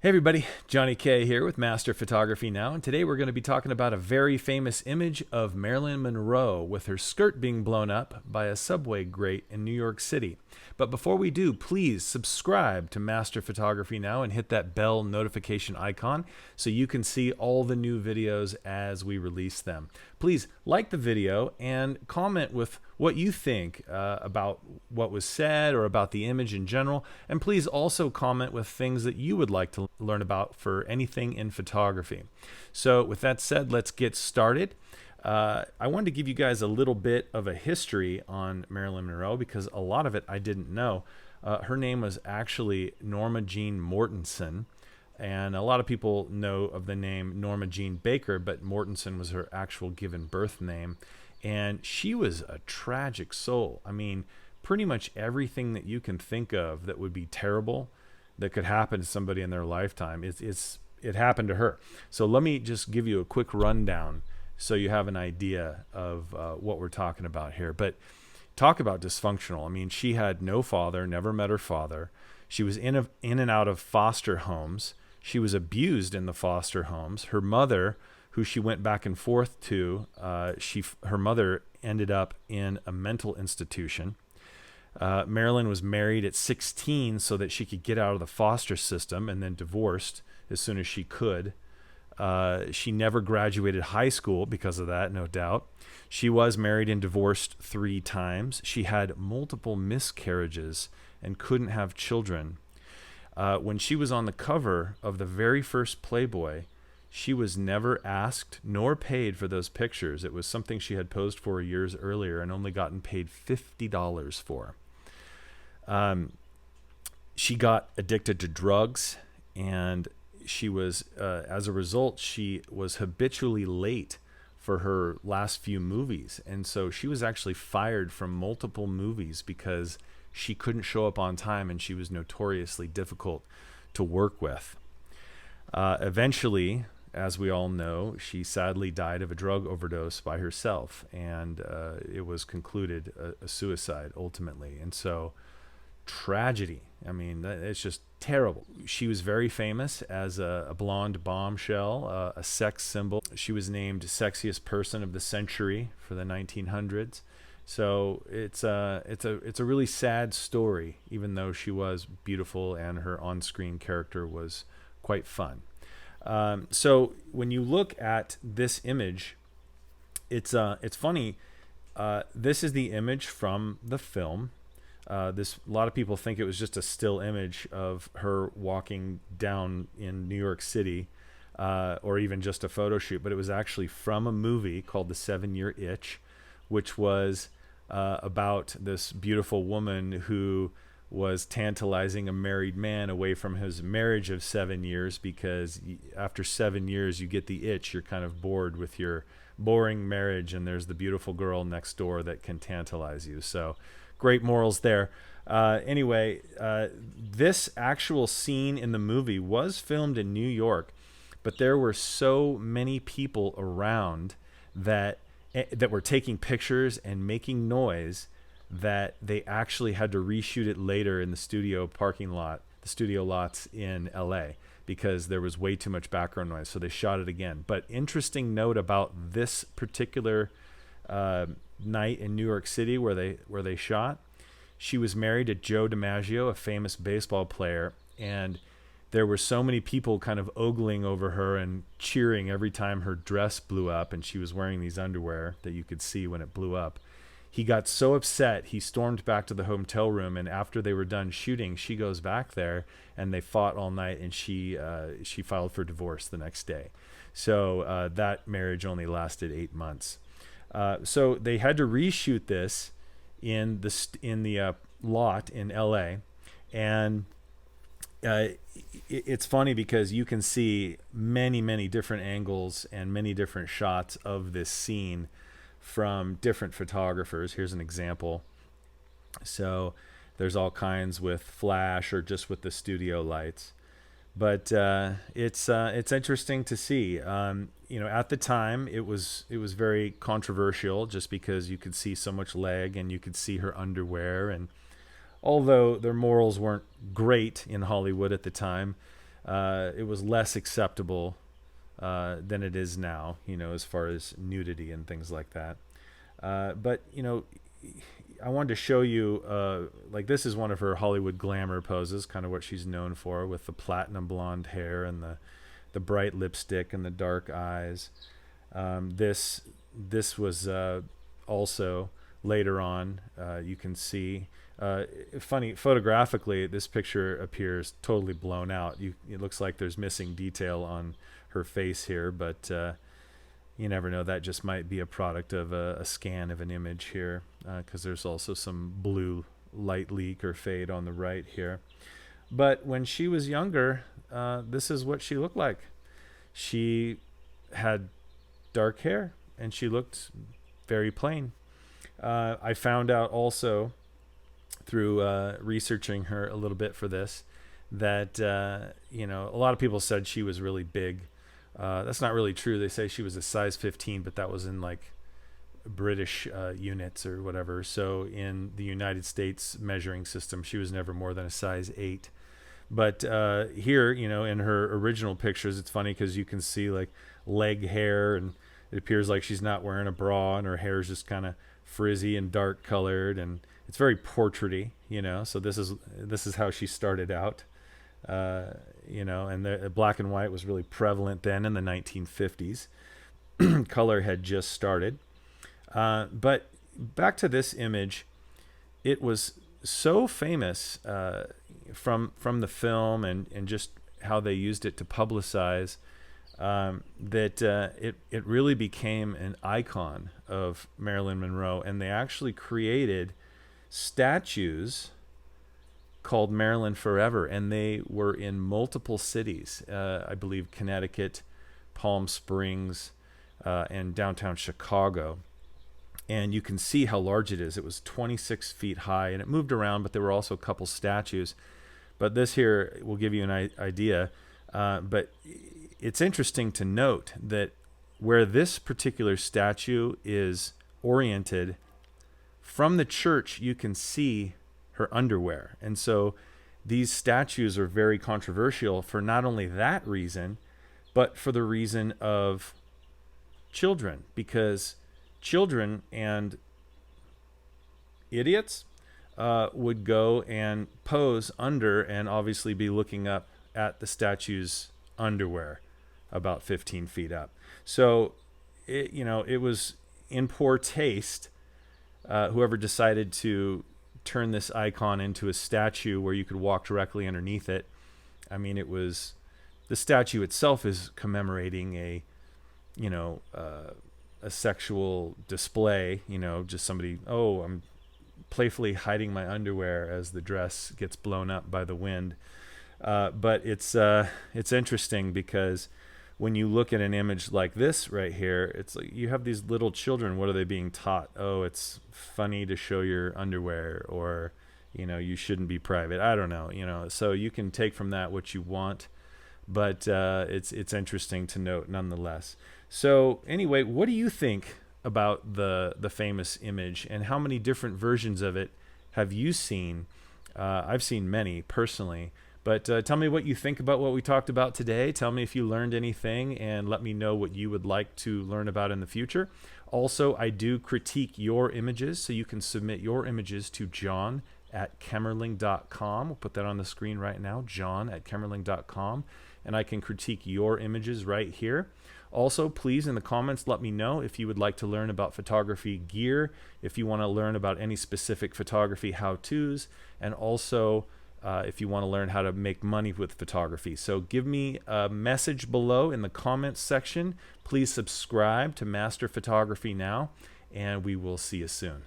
Hey everybody, Johnny K here with Master Photography Now, and today we're going to be talking about a very famous image of Marilyn Monroe with her skirt being blown up by a subway grate in New York City. But before we do, please subscribe to Master Photography Now and hit that bell notification icon so you can see all the new videos as we release them. Please like the video and comment with what you think about what was said or about the image in general. And please also comment with things that you would like to learn about for anything in photography. So with that said, let's get started. I wanted to give you guys a little bit of a history on Marilyn Monroe because a lot of it I didn't know. Her name was actually Norma Jean Mortensen. And a lot of people know of the name Norma Jean Baker, but Mortensen was her actual given birth name. And she was a tragic soul. I mean, pretty much everything that you can think of that would be terrible that could happen to somebody in their lifetime, it happened to her. So let me just give you a quick rundown so you have an idea of what we're talking about here. But talk about dysfunctional. I mean, she had no father, never met her father. She was in and out of foster homes. She was abused in the foster homes. Her mother, who she went back and forth to, her mother ended up in a mental institution. Marilyn was married at 16 so that she could get out of the foster system, and then divorced as soon as she could. She never graduated high school because of that, no doubt. She was married and divorced 3 times. She had multiple miscarriages and couldn't have children. When she was on the cover of the very first Playboy, she was never asked nor paid for those pictures. It was something she had posed for years earlier and only gotten paid $50 for. She got addicted to drugs, and she was, as a result, she was habitually late for her last few movies. And so she was actually fired from multiple movies because she couldn't show up on time, and she was notoriously difficult to work with. Eventually, as we all know, she sadly died of a drug overdose by herself, and it was concluded a suicide ultimately. And so, tragedy. I mean, it's just terrible. She was very famous as a blonde bombshell, a sex symbol. She was named sexiest person of the century for the 1900s. So it's a really sad story, even though she was beautiful and her on-screen character was quite fun. So when you look at this image, it's funny. This is the image from the film. A lot of people think it was just a still image of her walking down in New York City, or even just a photo shoot, but it was actually from a movie called The 7-Year Itch, which was about this beautiful woman who was tantalizing a married man away from his marriage of 7 years, because after 7 years you get the itch. You're kind of bored with your boring marriage, and there's the beautiful girl next door that can tantalize you. So great morals there. Anyway, this actual scene in the movie was filmed in New York, but there were so many people around that were taking pictures and making noise that they actually had to reshoot it later in the studio parking lot, the studio lots in LA, because there was way too much background noise. So they shot it again. But interesting note about this particular night in New York City where they shot, she was married to Joe DiMaggio, a famous baseball player, and there were so many people kind of ogling over her and cheering every time her dress blew up, and she was wearing these underwear that you could see when it blew up. He got so upset, he stormed back to the hotel room, and after they were done shooting, she goes back there, and they fought all night, and she filed for divorce the next day. So that marriage only lasted 8 months. So they had to reshoot this in the lot in LA, and it's funny because you can see many different angles and many different shots of this scene from different photographers. Here's an example. So there's all kinds with flash or just with the studio lights, but it's interesting to see. At the time it was very controversial, just because you could see so much leg and you could see her underwear, and although their morals weren't great in Hollywood at the time, it was less acceptable than it is now, as far as nudity and things like that. But I wanted to show you, like, this is one of her Hollywood glamour poses, kind of what she's known for, with the platinum blonde hair and the bright lipstick and the dark eyes. This was also later on. You can see, funny, photographically, this picture appears totally blown out. It looks like there's missing detail on her face here, but you never know. That just might be a product of a scan of an image here, because there's also some blue light leak or fade on the right here. But when she was younger, this is what she looked like. She had dark hair, and she looked very plain. I found out also through researching her a little bit for this that a lot of people said she was really big. That's not really true. They say she was a size 15, but that was in like British units or whatever. So in the United States measuring system, she was never more than a size 8. But here, in her original pictures, it's funny because you can see like leg hair, and it appears like she's not wearing a bra, and her hair is just kind of frizzy and dark colored, and it's very portraity, So this is how she started out. And the black and white was really prevalent then in the 1950s. Color had just started. But back to this image, it was so famous from the film and just how they used it to publicize that it really became an icon of Marilyn Monroe. And they actually created statues called Marilyn Forever, and they were in multiple cities. I believe Connecticut, Palm Springs, and downtown Chicago. And you can see how large it is. It was 26 feet high, and it moved around, but there were also a couple statues. But this here will give you an idea. But it's interesting to note that where this particular statue is oriented, from the church you can see her underwear. And so these statues are very controversial for not only that reason, but for the reason of children, because children and idiots would go and pose under and obviously be looking up at the statue's underwear about 15 feet up. So it was in poor taste, whoever decided to turn this icon into a statue where you could walk directly underneath it. I mean, the statue itself is commemorating a sexual display, just somebody, I'm playfully hiding my underwear as the dress gets blown up by the wind. But it's interesting because when you look at an image like this right here, it's like you have these little children. What are they being taught? Oh, it's funny to show your underwear, or, you shouldn't be private. I don't know, so you can take from that what you want, but it's interesting to note nonetheless. So anyway, what do you think about the famous image, and how many different versions of it have you seen? I've seen many personally. But tell me what you think about what we talked about today. Tell me if you learned anything, and let me know what you would like to learn about in the future. Also, I do critique your images, so you can submit your images to john@kemmerling.com. We'll put that on the screen right now, john@kemmerling.com, and I can critique your images right here. Also, please, in the comments, let me know if you would like to learn about photography gear, if you want to learn about any specific photography how-tos, and also if you want to learn how to make money with photography. So give me a message below in the comments section. Please subscribe to Master Photography Now, and we will see you soon.